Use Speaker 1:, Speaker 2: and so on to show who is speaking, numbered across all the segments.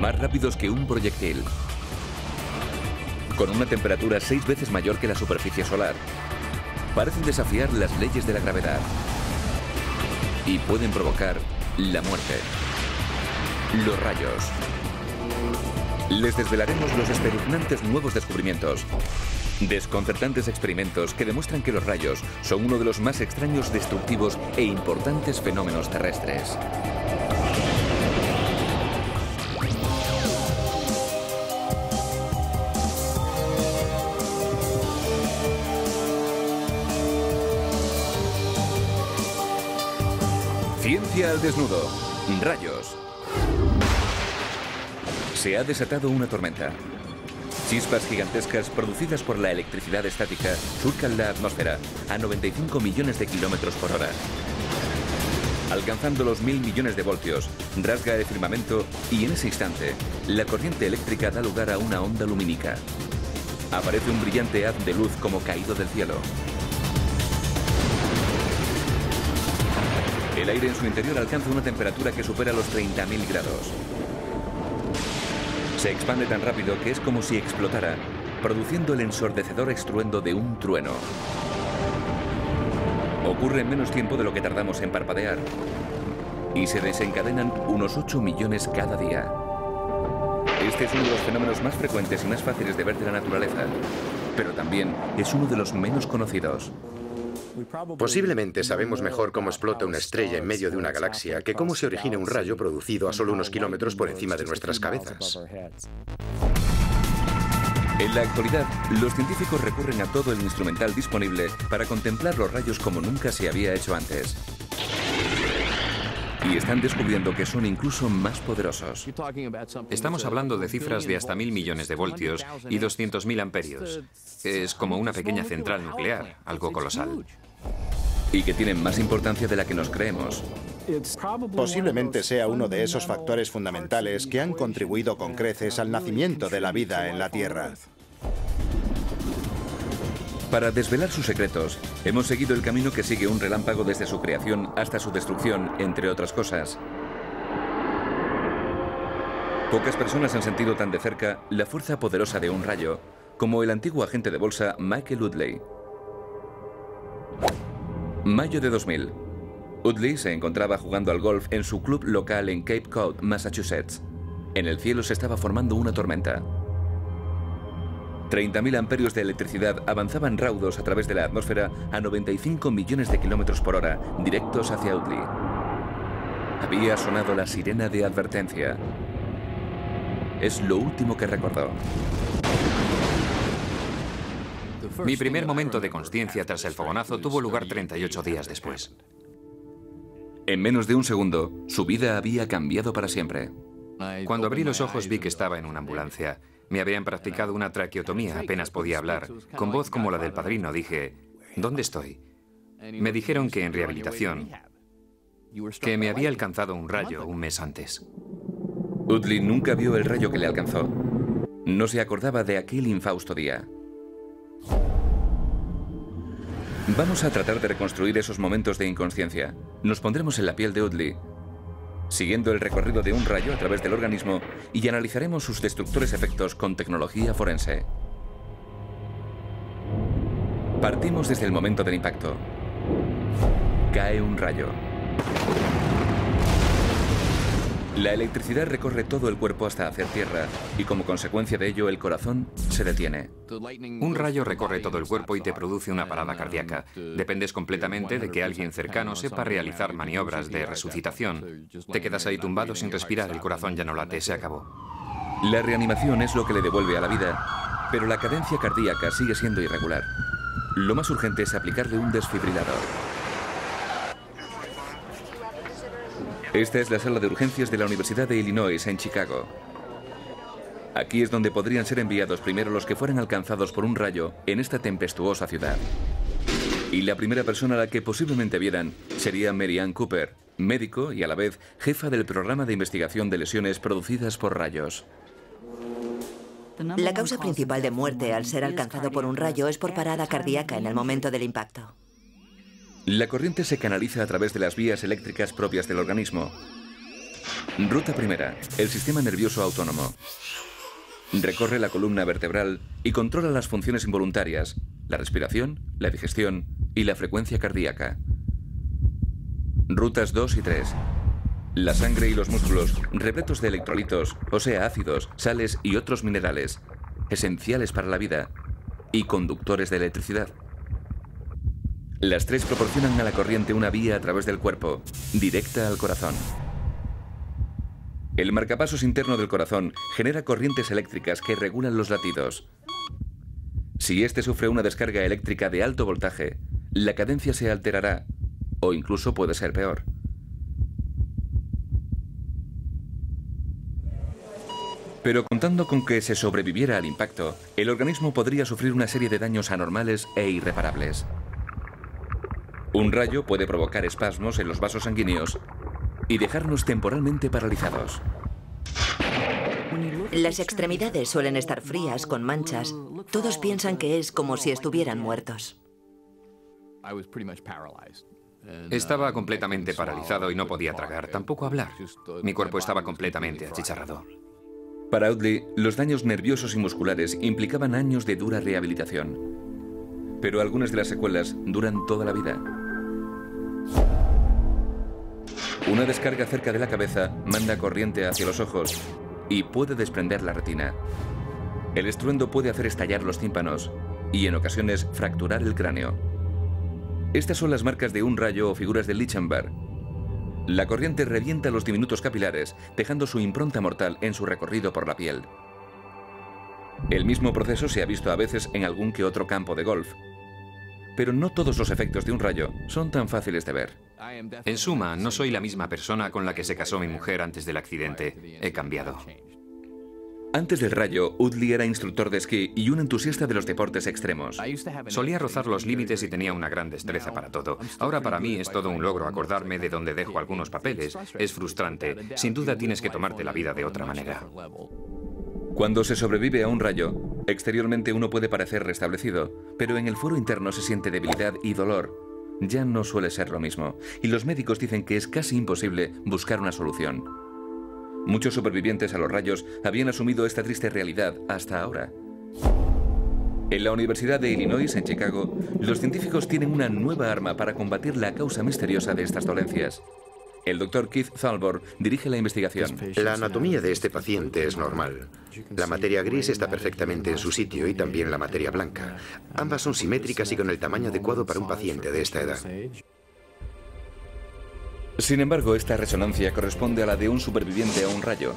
Speaker 1: más rápidos que un proyectil, con una temperatura 6 veces mayor que la superficie solar. Parecen desafiar las leyes de la gravedad y pueden provocar la muerte. Los rayos. Les desvelaremos los espeluznantes nuevos descubrimientos. Desconcertantes experimentos que demuestran que los rayos son uno de los más extraños, destructivos e importantes fenómenos terrestres. Ciencia al desnudo. Rayos. Se ha desatado una tormenta. Chispas gigantescas producidas por la electricidad estática surcan la atmósfera a 95 millones de kilómetros por hora. Alcanzando los 1000 millones de voltios, rasga el firmamento y en ese instante, la corriente eléctrica da lugar a una onda lumínica. Aparece un brillante haz de luz como caído del cielo. El aire en su interior alcanza una temperatura que supera los 30.000 grados. Se expande tan rápido que es como si explotara, produciendo el ensordecedor estruendo de un trueno. Ocurre en menos tiempo de lo que tardamos en parpadear. Y se desencadenan unos 8 millones cada día. Este es uno de los fenómenos más frecuentes y más fáciles de ver de la naturaleza, pero también es uno de los menos conocidos.
Speaker 2: Posiblemente sabemos mejor cómo explota una estrella en medio de una galaxia que cómo se origina un rayo producido a solo unos kilómetros por encima de nuestras cabezas.
Speaker 1: En la actualidad, los científicos recurren a todo el instrumental disponible para contemplar los rayos como nunca se había hecho antes. Y están descubriendo que son incluso más poderosos.
Speaker 3: Estamos hablando de cifras de hasta 1000 millones de voltios y 200.000 amperios. Es como una pequeña central nuclear, algo colosal.
Speaker 1: Y que tienen más importancia de la que nos creemos.
Speaker 4: Posiblemente sea uno de esos factores fundamentales que han contribuido con creces al nacimiento de la vida en la Tierra.
Speaker 1: Para desvelar sus secretos, hemos seguido el camino que sigue un relámpago desde su creación hasta su destrucción, entre otras cosas. Pocas personas han sentido tan de cerca la fuerza poderosa de un rayo como el antiguo agente de bolsa Michael Utley. Mayo de 2000. Utley se encontraba jugando al golf en su club local en Cape Cod, Massachusetts. En el cielo se estaba formando una tormenta. 30.000 amperios de electricidad avanzaban raudos a través de la atmósfera a 95 millones de kilómetros por hora, directos hacia Utley. Había sonado la sirena de advertencia. Es lo último que recordó.
Speaker 3: Mi primer momento de consciencia tras el fogonazo tuvo lugar 38 días después.
Speaker 1: En menos de un segundo, su vida había cambiado para siempre.
Speaker 3: Cuando abrí los ojos vi que estaba en una ambulancia. Me habían practicado una traqueotomía, apenas podía hablar. Con voz como la del padrino dije, ¿dónde estoy? Me dijeron que en rehabilitación, que me había alcanzado un rayo un mes antes.
Speaker 1: Utley nunca vio el rayo que le alcanzó. No se acordaba de aquel infausto día. Vamos a tratar de reconstruir esos momentos de inconsciencia. Nos pondremos en la piel de Utley, siguiendo el recorrido de un rayo a través del organismo, y analizaremos sus destructores efectos con tecnología forense. Partimos desde el momento del impacto. Cae un rayo. La electricidad recorre todo el cuerpo hasta hacer tierra, y como consecuencia de ello el corazón se detiene.
Speaker 3: Un rayo recorre todo el cuerpo y te produce una parada cardíaca. Dependes completamente de que alguien cercano sepa realizar maniobras de resucitación. Te quedas ahí tumbado sin respirar, el corazón ya no late, se acabó.
Speaker 1: La reanimación es lo que le devuelve a la vida, pero la cadencia cardíaca sigue siendo irregular. Lo más urgente es aplicarle un desfibrilador. Esta es la sala de urgencias de la Universidad de Illinois en Chicago. Aquí es donde podrían ser enviados primero los que fueran alcanzados por un rayo en esta tempestuosa ciudad. Y la primera persona a la que posiblemente vieran sería Mary Ann Cooper, médico y a la vez jefa del programa de investigación de lesiones producidas por rayos.
Speaker 5: La causa principal de muerte al ser alcanzado por un rayo es por parada cardíaca en el momento del impacto.
Speaker 1: La corriente se canaliza a través de las vías eléctricas propias del organismo. Ruta primera, el sistema nervioso autónomo. Recorre la columna vertebral y controla las funciones involuntarias, la respiración, la digestión y la frecuencia cardíaca. Rutas 2 y 3. La sangre y los músculos, repletos de electrolitos, o sea, ácidos, sales y otros minerales, esenciales para la vida, y conductores de electricidad. Las 3 proporcionan a la corriente una vía a través del cuerpo, directa al corazón. El marcapasos interno del corazón genera corrientes eléctricas que regulan los latidos. Si este sufre una descarga eléctrica de alto voltaje, la cadencia se alterará, o incluso puede ser peor. Pero contando con que se sobreviviera al impacto, el organismo podría sufrir una serie de daños anormales e irreparables. Un rayo puede provocar espasmos en los vasos sanguíneos y dejarnos temporalmente paralizados.
Speaker 5: Las extremidades suelen estar frías, con manchas. Todos piensan que es como si estuvieran muertos.
Speaker 3: Estaba completamente paralizado y no podía tragar, tampoco hablar. Mi cuerpo estaba completamente achicharrado.
Speaker 1: Para Audley, los daños nerviosos y musculares implicaban años de dura rehabilitación. Pero algunas de las secuelas duran toda la vida. Una descarga cerca de la cabeza manda corriente hacia los ojos y puede desprender la retina. El estruendo puede hacer estallar los tímpanos y en ocasiones fracturar el cráneo. Estas son las marcas de un rayo o figuras de Lichtenberg. La corriente revienta los diminutos capilares, dejando su impronta mortal en su recorrido por la piel. El mismo proceso se ha visto a veces en algún que otro campo de golf. Pero no todos los efectos de un rayo son tan fáciles de ver.
Speaker 3: En suma, no soy la misma persona con la que se casó mi mujer antes del accidente. He cambiado.
Speaker 1: Antes del rayo, Audley era instructor de esquí y un entusiasta de los deportes extremos.
Speaker 3: Solía rozar los límites y tenía una gran destreza para todo. Ahora para mí es todo un logro acordarme de dónde dejo algunos papeles. Es frustrante. Sin duda tienes que tomarte la vida de otra manera.
Speaker 1: Cuando se sobrevive a un rayo, exteriormente uno puede parecer restablecido, pero en el fuero interno se siente debilidad y dolor. Ya no suele ser lo mismo, y los médicos dicen que es casi imposible buscar una solución. Muchos supervivientes a los rayos habían asumido esta triste realidad hasta ahora. En la Universidad de Illinois, en Chicago, los científicos tienen una nueva arma para combatir la causa misteriosa de estas dolencias. El Dr. Keith Thalbor dirige la investigación.
Speaker 2: La anatomía de este paciente es normal. La materia gris está perfectamente en su sitio y también la materia blanca. Ambas son simétricas y con el tamaño adecuado para un paciente de esta edad.
Speaker 1: Sin embargo, esta resonancia corresponde a la de un superviviente a un rayo.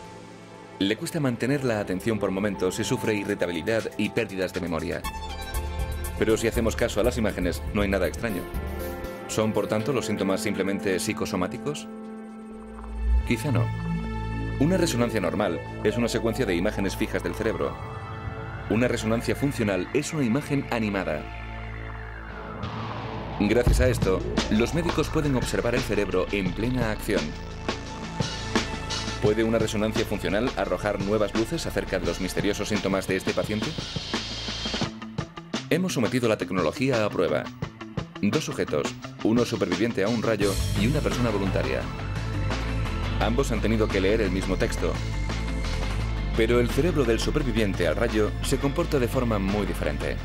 Speaker 1: Le cuesta mantener la atención por momentos y sufre irritabilidad y pérdidas de memoria. Pero si hacemos caso a las imágenes, no hay nada extraño. ¿Son, por tanto, los síntomas simplemente psicosomáticos? Quizá no. Una resonancia normal es una secuencia de imágenes fijas del cerebro. Una resonancia funcional es una imagen animada. Gracias a esto, los médicos pueden observar el cerebro en plena acción. ¿Puede una resonancia funcional arrojar nuevas luces acerca de los misteriosos síntomas de este paciente? Hemos sometido la tecnología a prueba. 2 sujetos, uno superviviente a un rayo y una persona voluntaria. Ambos han tenido que leer el mismo texto. Pero el cerebro del superviviente al rayo se comporta de forma muy diferente.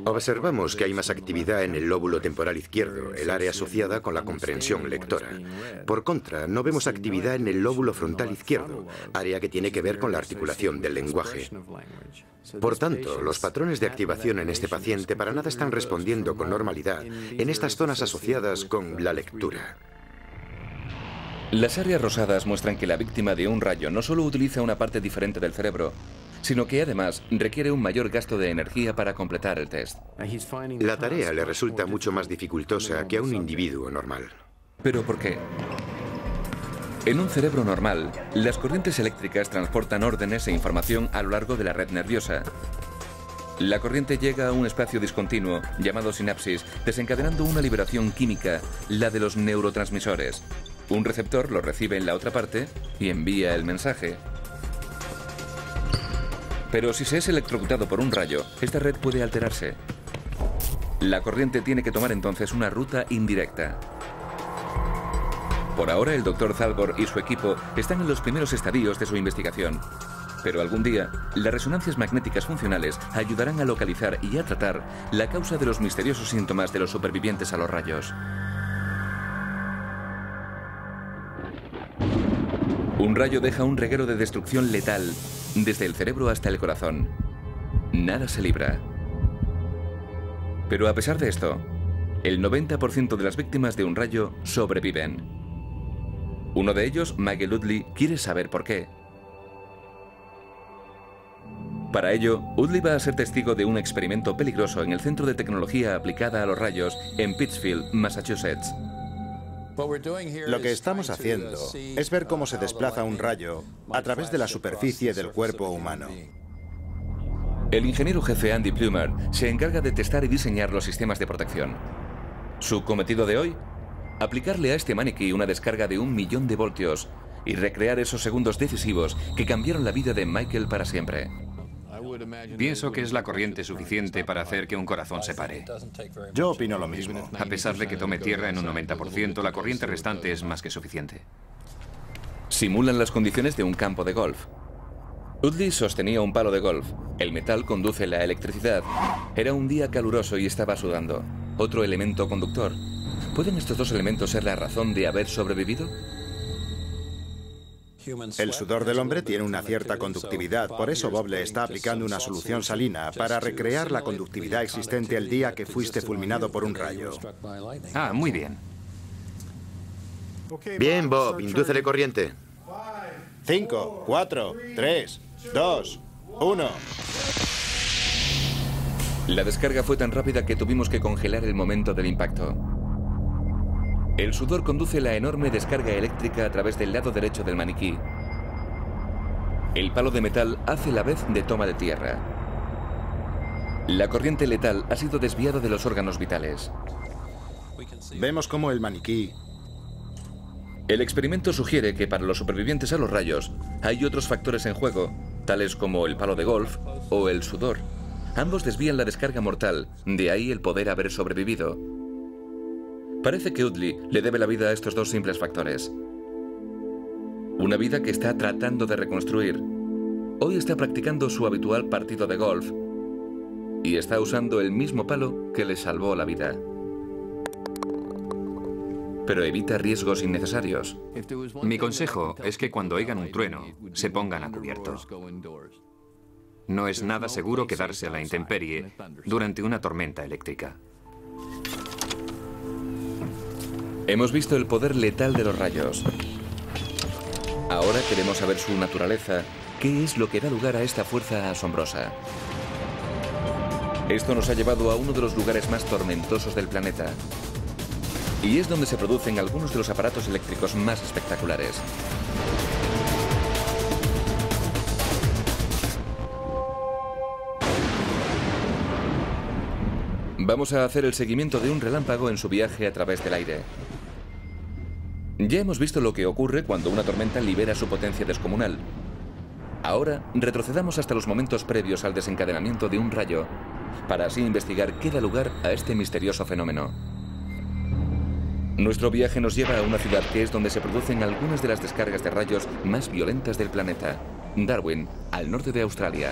Speaker 2: Observamos que hay más actividad en el lóbulo temporal izquierdo, el área asociada con la comprensión lectora. Por contra, no vemos actividad en el lóbulo frontal izquierdo, área que tiene que ver con la articulación del lenguaje. Por tanto, los patrones de activación en este paciente para nada están respondiendo con normalidad en estas zonas asociadas con la lectura.
Speaker 1: Las áreas rosadas muestran que la víctima de un rayo no solo utiliza una parte diferente del cerebro, sino que además requiere un mayor gasto de energía para completar el test.
Speaker 2: La tarea le resulta mucho más dificultosa que a un individuo normal.
Speaker 1: ¿Pero por qué? En un cerebro normal, las corrientes eléctricas transportan órdenes e información a lo largo de la red nerviosa. La corriente llega a un espacio discontinuo, llamado sinapsis, desencadenando una liberación química, la de los neurotransmisores. Un receptor lo recibe en la otra parte y envía el mensaje. Pero si se es electrocutado por un rayo, esta red puede alterarse. La corriente tiene que tomar entonces una ruta indirecta. Por ahora, el Dr. Thalbor y su equipo están en los primeros estadios de su investigación. Pero algún día, las resonancias magnéticas funcionales ayudarán a localizar y a tratar la causa de los misteriosos síntomas de los supervivientes a los rayos. Un rayo deja un reguero de destrucción letal desde el cerebro hasta el corazón. Nada se libra. Pero a pesar de esto, el 90% de las víctimas de un rayo sobreviven. Uno de ellos, Michael Udley, quiere saber por qué. Para ello, Udley va a ser testigo de un experimento peligroso en el Centro de Tecnología Aplicada a los Rayos en Pittsfield, Massachusetts.
Speaker 4: Lo que estamos haciendo es ver cómo se desplaza un rayo a través de la superficie del cuerpo humano.
Speaker 1: El ingeniero jefe Andy Plumer se encarga de testar y diseñar los sistemas de protección. Su cometido de hoy, aplicarle a este maniquí una descarga de 1 millón de voltios y recrear esos segundos decisivos que cambiaron la vida de Michael para siempre.
Speaker 3: Pienso que es la corriente suficiente para hacer que un corazón se pare.
Speaker 4: Yo opino lo mismo.
Speaker 3: A pesar de que tome tierra en un 90%, la corriente restante es más que suficiente.
Speaker 1: Simulan las condiciones de un campo de golf. Udley sostenía un palo de golf. El metal conduce la electricidad. Era un día caluroso y estaba sudando. Otro elemento conductor. ¿Pueden estos dos elementos ser la razón de haber sobrevivido?
Speaker 4: El sudor del hombre tiene una cierta conductividad, por eso Bob le está aplicando una solución salina para recrear la conductividad existente el día que fuiste fulminado por un rayo.
Speaker 3: Ah, muy bien.
Speaker 2: Bien, Bob, indúcele corriente.
Speaker 4: 5, 4, 3, 2, 1.
Speaker 1: La descarga fue tan rápida que tuvimos que congelar el momento del impacto. El sudor conduce la enorme descarga eléctrica a través del lado derecho del maniquí. El palo de metal hace la vez de toma de tierra. La corriente letal ha sido desviada de los órganos vitales.
Speaker 4: Vemos cómo el maniquí...
Speaker 1: El experimento sugiere que para los supervivientes a los rayos hay otros factores en juego, tales como el palo de golf o el sudor. Ambos desvían la descarga mortal, de ahí el poder haber sobrevivido. Parece que Udley le debe la vida a estos dos simples factores. Una vida que está tratando de reconstruir. Hoy está practicando su habitual partido de golf y está usando el mismo palo que le salvó la vida. Pero evita riesgos innecesarios.
Speaker 3: Mi consejo es que cuando oigan un trueno, se pongan a cubierto. No es nada seguro quedarse a la intemperie durante una tormenta eléctrica.
Speaker 1: Hemos visto el poder letal de los rayos. Ahora queremos saber su naturaleza. ¿Qué es lo que da lugar a esta fuerza asombrosa? Esto nos ha llevado a uno de los lugares más tormentosos del planeta. Y es donde se producen algunos de los aparatos eléctricos más espectaculares. Vamos a hacer el seguimiento de un relámpago en su viaje a través del aire. Ya hemos visto lo que ocurre cuando una tormenta libera su potencia descomunal. Ahora retrocedamos hasta los momentos previos al desencadenamiento de un rayo, para así investigar qué da lugar a este misterioso fenómeno. Nuestro viaje nos lleva a una ciudad que es donde se producen algunas de las descargas de rayos más violentas del planeta, Darwin, al norte de Australia.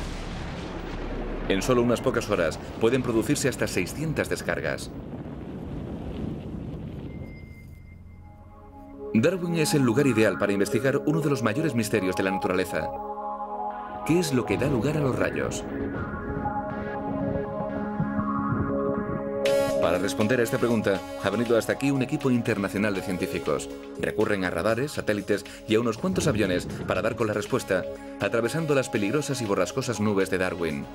Speaker 1: En solo unas pocas horas pueden producirse hasta 600 descargas. Darwin es el lugar ideal para investigar uno de los mayores misterios de la naturaleza. ¿Qué es lo que da lugar a los rayos? Para responder a esta pregunta, ha venido hasta aquí un equipo internacional de científicos. Recurren a radares, satélites y a unos cuantos aviones para dar con la respuesta, atravesando las peligrosas y borrascosas nubes de Darwin.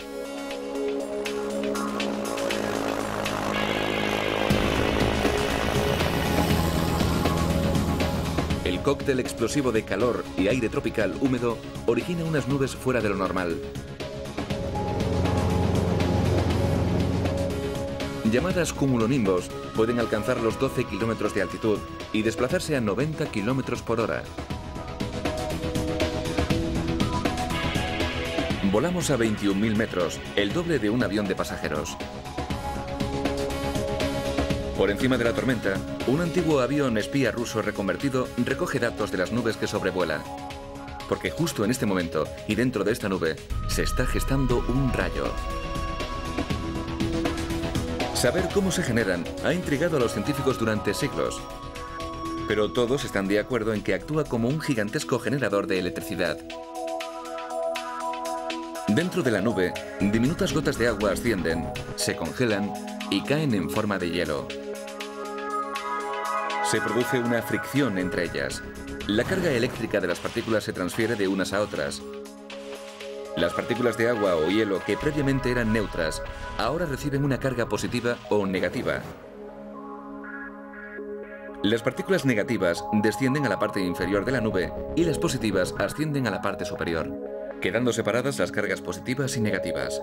Speaker 1: El cóctel explosivo de calor y aire tropical húmedo origina unas nubes fuera de lo normal. Llamadas cumulonimbos, pueden alcanzar los 12 kilómetros de altitud y desplazarse a 90 kilómetros por hora. Volamos a 21.000 metros, el doble de un avión de pasajeros. Por encima de la tormenta, un antiguo avión espía ruso reconvertido recoge datos de las nubes que sobrevuela. Porque justo en este momento, y dentro de esta nube, se está gestando un rayo. Saber cómo se generan ha intrigado a los científicos durante siglos. Pero todos están de acuerdo en que actúa como un gigantesco generador de electricidad. Dentro de la nube, diminutas gotas de agua ascienden, se congelan y caen en forma de hielo. Se produce una fricción entre ellas. La carga eléctrica de las partículas se transfiere de unas a otras. Las partículas de agua o hielo que previamente eran neutras, ahora reciben una carga positiva o negativa. Las partículas negativas descienden a la parte inferior de la nube y las positivas ascienden a la parte superior, quedando separadas las cargas positivas y negativas.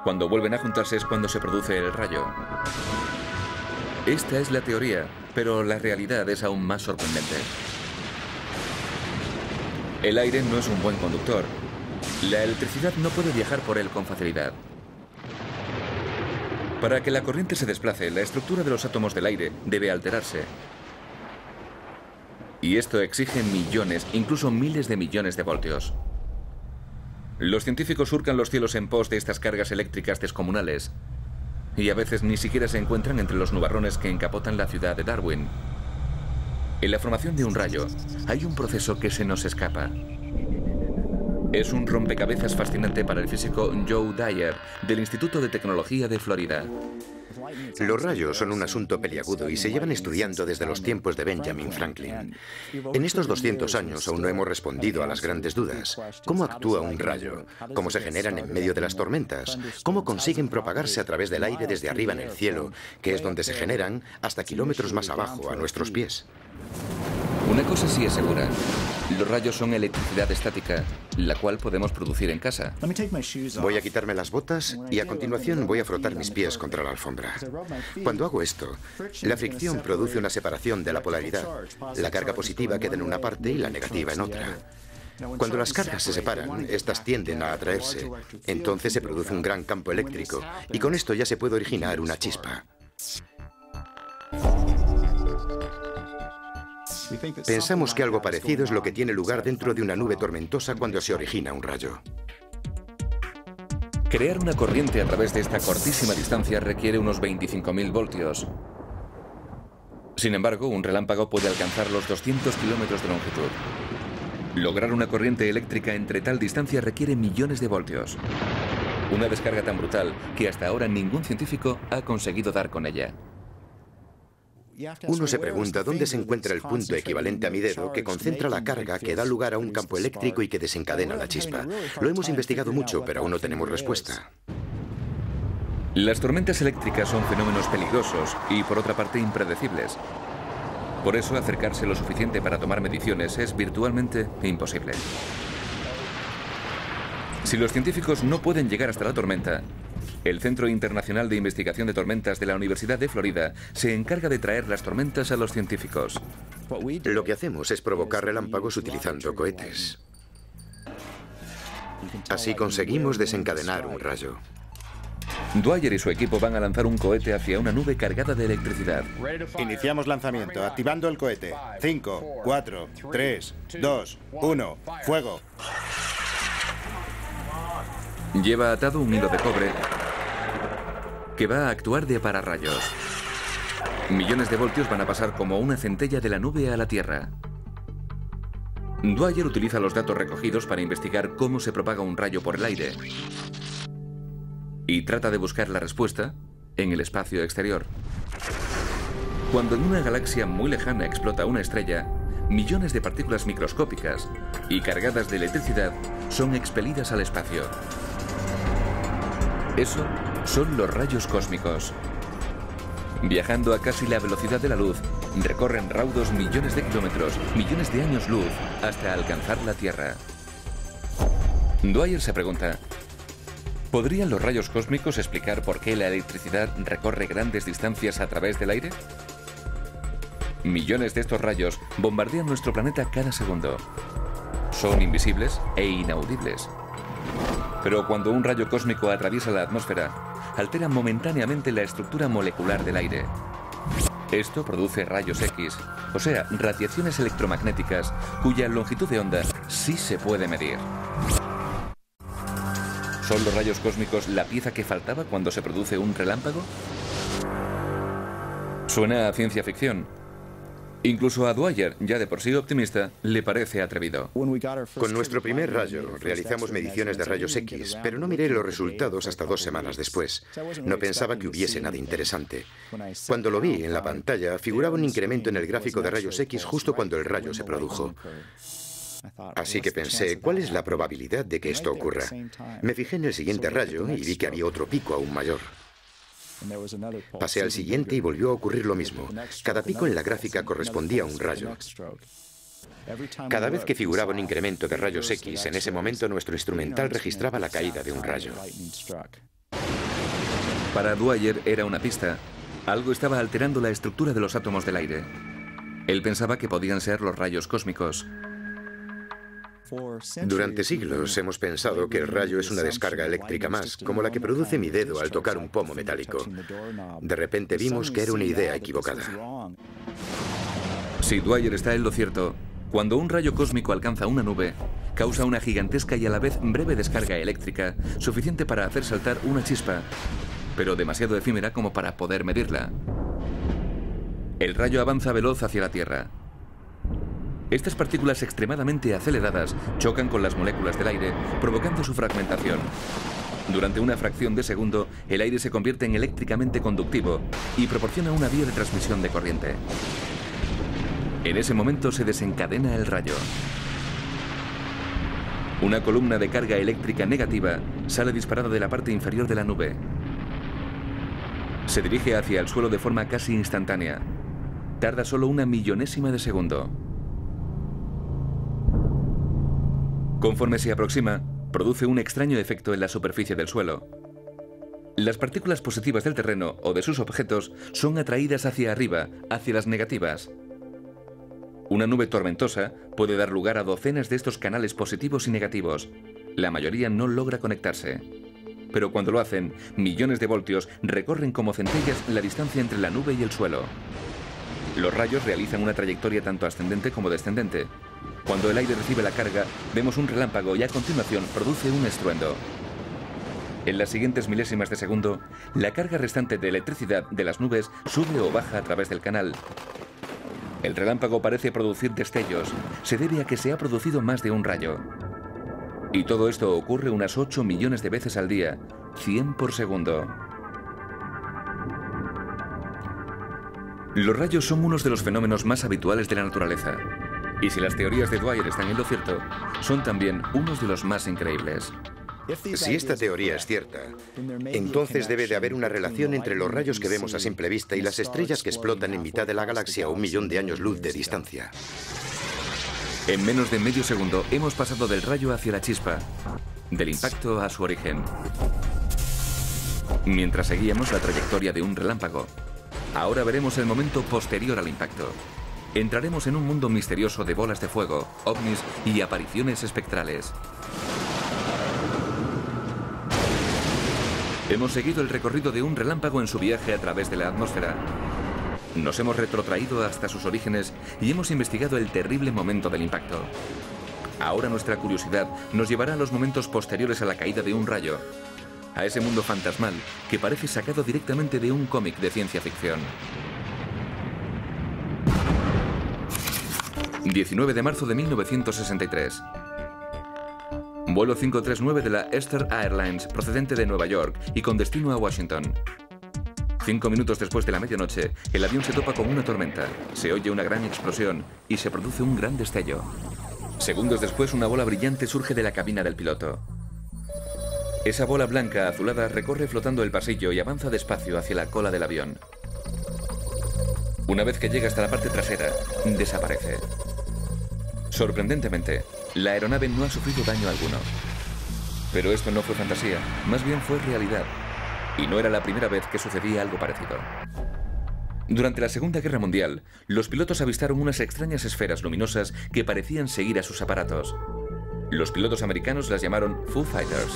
Speaker 1: Cuando vuelven a juntarse es cuando se produce el rayo. Esta es la teoría, pero la realidad es aún más sorprendente. El aire no es un buen conductor. La electricidad no puede viajar por él con facilidad. Para que la corriente se desplace, la estructura de los átomos del aire debe alterarse. Y esto exige millones, incluso miles de millones de voltios. Los científicos surcan los cielos en pos de estas cargas eléctricas descomunales. Y a veces ni siquiera se encuentran entre los nubarrones que encapotan la ciudad de Darwin. En la formación de un rayo hay un proceso que se nos escapa. Es un rompecabezas fascinante para el físico Joe Dyer, del Instituto de Tecnología de Florida.
Speaker 2: Los rayos son un asunto peliagudo y se llevan estudiando desde los tiempos de Benjamin Franklin. En estos 200 años aún no hemos respondido a las grandes dudas. ¿Cómo actúa un rayo? ¿Cómo se generan en medio de las tormentas? ¿Cómo consiguen propagarse a través del aire desde arriba en el cielo, que es donde se generan, hasta kilómetros más abajo, a nuestros pies?
Speaker 1: Una cosa sí es segura. Los rayos son electricidad estática, la cual podemos producir en casa.
Speaker 2: Voy a quitarme las botas y a continuación voy a frotar mis pies contra la alfombra. Cuando hago esto, la fricción produce una separación de la polaridad. La carga positiva queda en una parte y la negativa en otra. Cuando las cargas se separan, estas tienden a atraerse. Entonces se produce un gran campo eléctrico y con esto ya se puede originar una chispa. Pensamos que algo parecido es lo que tiene lugar dentro de una nube tormentosa cuando se origina un rayo.
Speaker 1: Crear una corriente a través de esta cortísima distancia requiere unos 25.000 voltios. Sin embargo, un relámpago puede alcanzar los 200 kilómetros de longitud. Lograr una corriente eléctrica entre tal distancia requiere millones de voltios. Una descarga tan brutal que hasta ahora ningún científico ha conseguido dar con ella.
Speaker 2: Uno se pregunta dónde se encuentra el punto equivalente a mi dedo que concentra la carga que da lugar a un campo eléctrico y que desencadena la chispa. Lo hemos investigado mucho, pero aún no tenemos respuesta.
Speaker 1: Las tormentas eléctricas son fenómenos peligrosos y, por otra parte, impredecibles. Por eso, acercarse lo suficiente para tomar mediciones es virtualmente imposible. Si los científicos no pueden llegar hasta la tormenta, el Centro Internacional de Investigación de Tormentas de la Universidad de Florida se encarga de traer las tormentas a los científicos.
Speaker 2: Lo que hacemos es provocar relámpagos utilizando cohetes. Así conseguimos desencadenar un rayo.
Speaker 1: Dwyer y su equipo van a lanzar un cohete hacia una nube cargada de electricidad.
Speaker 4: Iniciamos lanzamiento, activando el cohete. 5, 4, 3, 2, 1, fuego.
Speaker 1: Lleva atado un hilo de cobre que va a actuar de pararrayos. Millones de voltios van a pasar como una centella de la nube a la Tierra. Dwyer utiliza los datos recogidos para investigar cómo se propaga un rayo por el aire. Y trata de buscar la respuesta en el espacio exterior. Cuando en una galaxia muy lejana explota una estrella, millones de partículas microscópicas y cargadas de electricidad son expelidas al espacio. Eso son los rayos cósmicos. Viajando a casi la velocidad de la luz, recorren raudos millones de kilómetros, millones de años luz, hasta alcanzar la Tierra. Dwyer se pregunta, ¿podrían los rayos cósmicos explicar por qué la electricidad recorre grandes distancias a través del aire? Millones de estos rayos bombardean nuestro planeta cada segundo. Son invisibles e inaudibles. Pero cuando un rayo cósmico atraviesa la atmósfera, altera momentáneamente la estructura molecular del aire, Esto produce rayos X, o sea, radiaciones electromagnéticas cuya longitud de onda sí se puede medir. ¿Son los rayos cósmicos la pieza que faltaba cuando se produce un relámpago? Suena a ciencia ficción. Incluso a Dwyer, ya de por sí optimista, le parece atrevido.
Speaker 2: Con nuestro primer rayo realizamos mediciones de rayos X, pero no miré los resultados hasta 2 semanas después. No pensaba que hubiese nada interesante. Cuando lo vi en la pantalla, figuraba un incremento en el gráfico de rayos X justo cuando el rayo se produjo. Así que pensé, ¿cuál es la probabilidad de que esto ocurra? Me fijé en el siguiente rayo y vi que había otro pico aún mayor. Pasé al siguiente y volvió a ocurrir lo mismo. Cada pico en la gráfica correspondía a un rayo. Cada vez que figuraba un incremento de rayos X, en ese momento nuestro instrumental registraba la caída de un rayo.
Speaker 1: Para Dwyer era una pista. Algo estaba alterando la estructura de los átomos del aire. Él pensaba que podían ser los rayos cósmicos.
Speaker 2: Durante siglos hemos pensado que el rayo es una descarga eléctrica más, como la que produce mi dedo al tocar un pomo metálico. De repente vimos que era una idea equivocada.
Speaker 1: Si Dwyer está en lo cierto, cuando un rayo cósmico alcanza una nube, causa una gigantesca y a la vez breve descarga eléctrica, suficiente para hacer saltar una chispa, pero demasiado efímera como para poder medirla. El rayo avanza veloz hacia la Tierra. Estas partículas extremadamente aceleradas chocan con las moléculas del aire, provocando su fragmentación. Durante una fracción de segundo, el aire se convierte en eléctricamente conductivo y proporciona una vía de transmisión de corriente. En ese momento se desencadena el rayo. Una columna de carga eléctrica negativa sale disparada de la parte inferior de la nube. Se dirige hacia el suelo de forma casi instantánea. Tarda solo una millonésima de segundo. Conforme se aproxima, produce un extraño efecto en la superficie del suelo. Las partículas positivas del terreno o de sus objetos son atraídas hacia arriba, hacia las negativas. Una nube tormentosa puede dar lugar a docenas de estos canales positivos y negativos. La mayoría no logra conectarse. Pero cuando lo hacen, millones de voltios recorren como centellas la distancia entre la nube y el suelo. Los rayos realizan una trayectoria tanto ascendente como descendente. Cuando el aire recibe la carga, vemos un relámpago y a continuación produce un estruendo. En las siguientes milésimas de segundo, la carga restante de electricidad de las nubes sube o baja a través del canal. El relámpago parece producir destellos. Se debe a que se ha producido más de un rayo. Y todo esto ocurre unas 8 millones de veces al día, 100 por segundo. Los rayos son unos de los fenómenos más habituales de la naturaleza. Y si las teorías de Dwyer están en lo cierto, son también unos de los más increíbles.
Speaker 2: Si esta teoría es cierta, entonces debe de haber una relación entre los rayos que vemos a simple vista y las estrellas que explotan en mitad de la galaxia a 1 millón de años luz de distancia.
Speaker 1: En menos de medio segundo hemos pasado del rayo hacia la chispa, del impacto a su origen. Mientras seguíamos la trayectoria de un relámpago, ahora veremos el momento posterior al impacto. Entraremos en un mundo misterioso de bolas de fuego, ovnis y apariciones espectrales. Hemos seguido el recorrido de un relámpago en su viaje a través de la atmósfera. Nos hemos retrotraído hasta sus orígenes y hemos investigado el terrible momento del impacto. Ahora nuestra curiosidad nos llevará a los momentos posteriores a la caída de un rayo, a ese mundo fantasmal que parece sacado directamente de un cómic de ciencia ficción. 19 de marzo de 1963. Vuelo 539 de la Eastern Airlines, procedente de Nueva York y con destino a Washington. 5 minutos después de la medianoche, el avión se topa con una tormenta. Se oye una gran explosión y se produce un gran destello. Segundos después, una bola brillante surge de la cabina del piloto. Esa bola blanca azulada recorre flotando el pasillo y avanza despacio hacia la cola del avión. Una vez que llega hasta la parte trasera, desaparece. Sorprendentemente, la aeronave no ha sufrido daño alguno. Pero esto no fue fantasía, más bien fue realidad. Y no era la primera vez que sucedía algo parecido. Durante la Segunda Guerra Mundial, los pilotos avistaron unas extrañas esferas luminosas que parecían seguir a sus aparatos. Los pilotos americanos las llamaron Foo Fighters.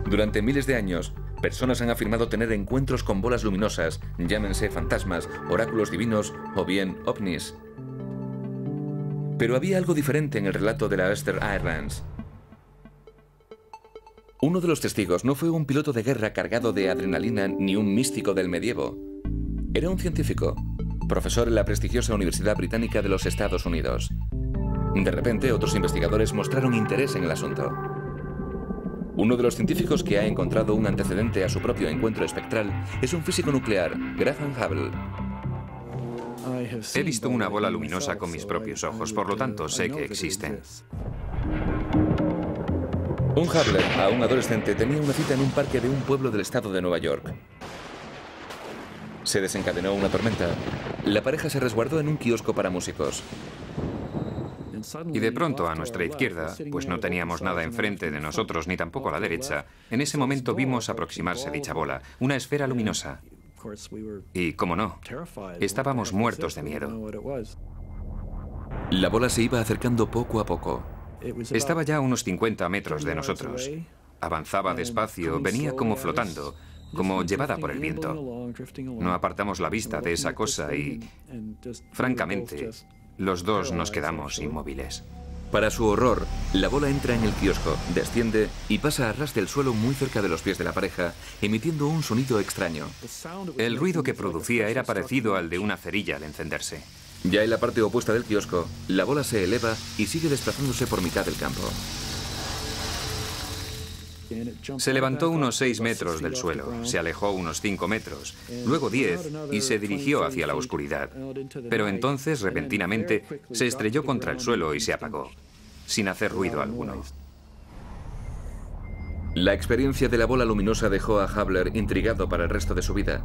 Speaker 1: Durante miles de años, Personas han afirmado tener encuentros con bolas luminosas, llámense fantasmas, oráculos divinos o bien ovnis. Pero había algo diferente en el relato de la Ulster Airlines. Uno de los testigos no fue un piloto de guerra cargado de adrenalina ni un místico del medievo. Era un científico, profesor en la prestigiosa Universidad Británica de los Estados Unidos. De repente, otros investigadores mostraron interés en el asunto. Uno de los científicos que ha encontrado un antecedente a su propio encuentro espectral es un físico nuclear, Graham Hubble.
Speaker 3: He visto una bola luminosa con mis propios ojos, por lo tanto sé que existen.
Speaker 1: Un Hubble, aún adolescente, tenía una cita en un parque de un pueblo del estado de Nueva York. Se desencadenó una tormenta. La pareja se resguardó en un kiosco para músicos.
Speaker 3: Y de pronto a nuestra izquierda, pues no teníamos nada enfrente de nosotros ni tampoco a la derecha, en ese momento vimos aproximarse dicha bola, una esfera luminosa. Y, cómo no, estábamos muertos de miedo.
Speaker 1: La bola se iba acercando poco a poco.
Speaker 3: Estaba ya a unos 50 metros de nosotros. Avanzaba despacio, venía como flotando, como llevada por el viento. No apartamos la vista de esa cosa y, francamente, los dos nos quedamos inmóviles.
Speaker 1: Para su horror, la bola entra en el kiosco, desciende y pasa a ras del suelo muy cerca de los pies de la pareja, emitiendo un sonido extraño.
Speaker 3: El ruido que producía era parecido al de una cerilla al encenderse.
Speaker 1: Ya en la parte opuesta del kiosco, la bola se eleva y sigue desplazándose por mitad del campo.
Speaker 3: Se levantó unos 6 metros del suelo, se alejó unos 5 metros, luego 10 y se dirigió hacia la oscuridad. Pero entonces, repentinamente, se estrelló contra el suelo y se apagó, sin hacer ruido alguno.
Speaker 1: La experiencia de la bola luminosa dejó a Hubble intrigado para el resto de su vida.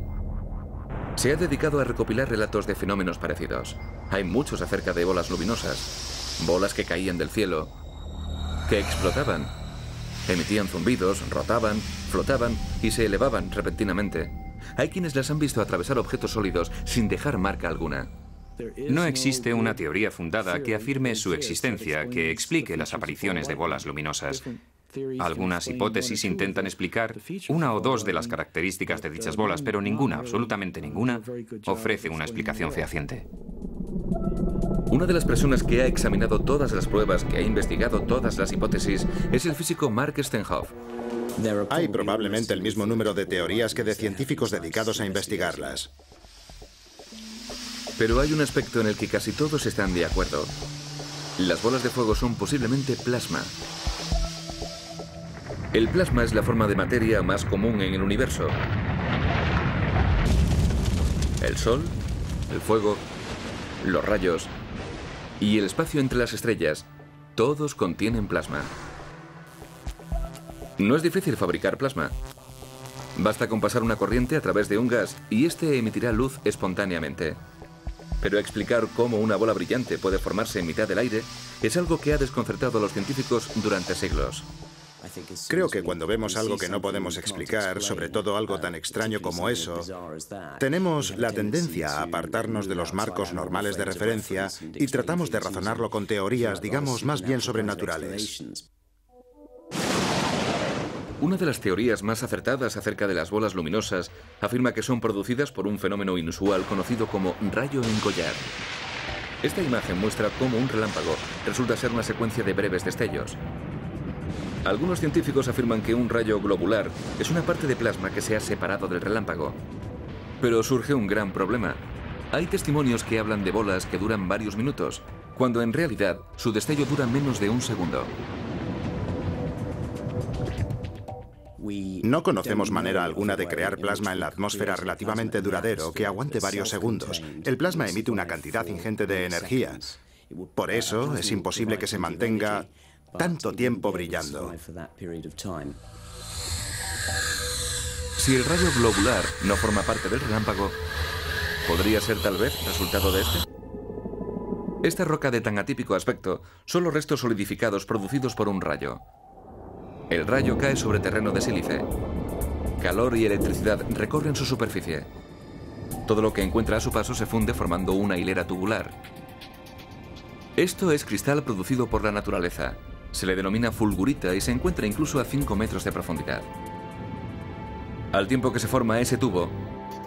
Speaker 1: Se ha dedicado a recopilar relatos de fenómenos parecidos. Hay muchos acerca de bolas luminosas, bolas que caían del cielo, que explotaban. Emitían zumbidos, rotaban, flotaban y se elevaban repentinamente. Hay quienes las han visto atravesar objetos sólidos sin dejar marca alguna.
Speaker 3: No existe una teoría fundada que afirme su existencia, que explique las apariciones de bolas luminosas. Algunas hipótesis intentan explicar una o dos de las características de dichas bolas, pero ninguna, absolutamente ninguna, ofrece una explicación fehaciente.
Speaker 1: Una de las personas que ha examinado todas las pruebas, que ha investigado todas las hipótesis, es el físico Mark Stenhouse.
Speaker 4: Hay probablemente el mismo número de teorías que de científicos dedicados a investigarlas.
Speaker 1: Pero hay un aspecto en el que casi todos están de acuerdo. Las bolas de fuego son posiblemente plasma. El plasma es la forma de materia más común en el universo. El Sol, el fuego, los rayos y el espacio entre las estrellas, todos contienen plasma. No es difícil fabricar plasma. Basta con pasar una corriente a través de un gas y este emitirá luz espontáneamente. Pero explicar cómo una bola brillante puede formarse en mitad del aire es algo que ha desconcertado a los científicos durante siglos.
Speaker 4: Creo que cuando vemos algo que no podemos explicar, sobre todo algo tan extraño como eso, tenemos la tendencia a apartarnos de los marcos normales de referencia y tratamos de razonarlo con teorías, digamos, más bien sobrenaturales.
Speaker 1: Una de las teorías más acertadas acerca de las bolas luminosas afirma que son producidas por un fenómeno inusual conocido como rayo en collar. Esta imagen muestra cómo un relámpago resulta ser una secuencia de breves destellos. Algunos científicos afirman que un rayo globular es una parte de plasma que se ha separado del relámpago. Pero surge un gran problema. Hay testimonios que hablan de bolas que duran varios minutos, cuando en realidad su destello dura menos de un segundo.
Speaker 4: No conocemos manera alguna de crear plasma en la atmósfera relativamente duradero que aguante varios segundos. El plasma emite una cantidad ingente de energía. Por eso es imposible que se mantenga tanto tiempo brillando.
Speaker 1: Si el rayo globular no forma parte del relámpago, ¿podría ser tal vez resultado de este? Esta roca de tan atípico aspecto son los restos solidificados producidos por un rayo. El rayo cae sobre terreno de sílice. Calor y electricidad recorren su superficie. Todo lo que encuentra a su paso se funde formando una hilera tubular. Esto es cristal producido por la naturaleza. Se le denomina fulgurita y se encuentra incluso a 5 metros de profundidad. Al tiempo que se forma ese tubo,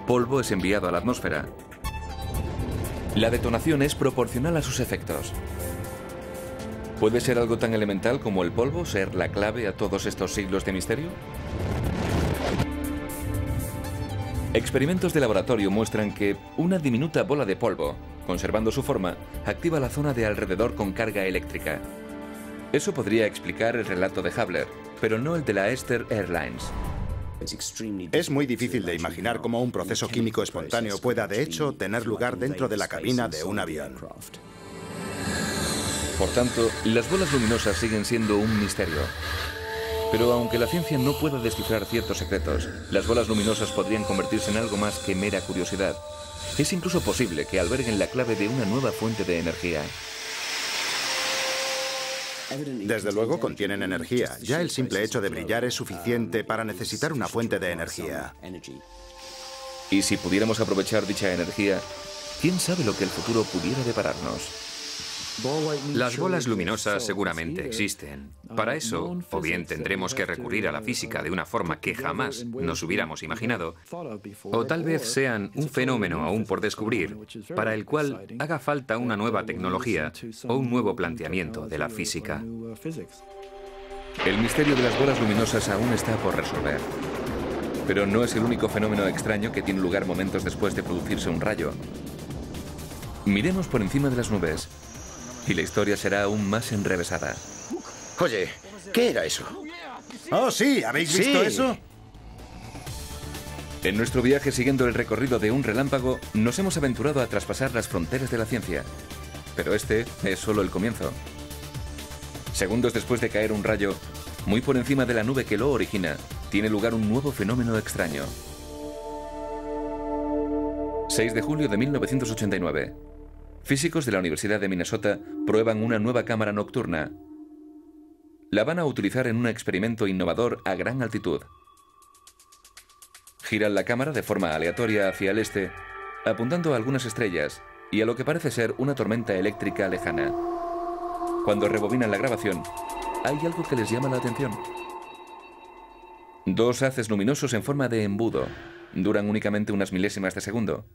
Speaker 1: polvo es enviado a la atmósfera. La detonación es proporcional a sus efectos. ¿Puede ser algo tan elemental como el polvo ser la clave a todos estos siglos de misterio? Experimentos de laboratorio muestran que una diminuta bola de polvo, conservando su forma, activa la zona de alrededor con carga eléctrica. Eso podría explicar el relato de Hubble, pero no el de la Esther Airlines.
Speaker 4: Es muy difícil de imaginar cómo un proceso químico espontáneo pueda, de hecho, tener lugar dentro de la cabina de un avión.
Speaker 1: Por tanto, las bolas luminosas siguen siendo un misterio. Pero aunque la ciencia no pueda descifrar ciertos secretos, las bolas luminosas podrían convertirse en algo más que mera curiosidad. Es incluso posible que alberguen la clave de una nueva fuente de energía.
Speaker 4: Desde luego contienen energía. Ya el simple hecho de brillar es suficiente para necesitar una fuente de energía.
Speaker 1: Y si pudiéramos aprovechar dicha energía, ¿quién sabe lo que el futuro pudiera depararnos?
Speaker 3: Las bolas luminosas seguramente existen. Para eso, o bien tendremos que recurrir a la física de una forma que jamás nos hubiéramos imaginado, o tal vez sean un fenómeno aún por descubrir, para el cual haga falta una nueva tecnología o un nuevo planteamiento de la física.
Speaker 1: El misterio de las bolas luminosas aún está por resolver. Pero no es el único fenómeno extraño que tiene lugar momentos después de producirse un rayo. Miremos por encima de las nubes. Y la historia será aún más enrevesada.
Speaker 2: Oye, ¿qué era eso?
Speaker 4: ¡Oh, sí! ¿Habéis visto eso?
Speaker 1: En nuestro viaje siguiendo el recorrido de un relámpago, nos hemos aventurado a traspasar las fronteras de la ciencia. Pero este es solo el comienzo. Segundos después de caer un rayo, muy por encima de la nube que lo origina, tiene lugar un nuevo fenómeno extraño. 6 de julio de 1989. Físicos de la Universidad de Minnesota prueban una nueva cámara nocturna. La van a utilizar en un experimento innovador a gran altitud. Giran la cámara de forma aleatoria hacia el este, apuntando a algunas estrellas y a lo que parece ser una tormenta eléctrica lejana. Cuando rebobinan la grabación, hay algo que les llama la atención. Dos haces luminosos en forma de embudo. Duran únicamente unas milésimas de segundo.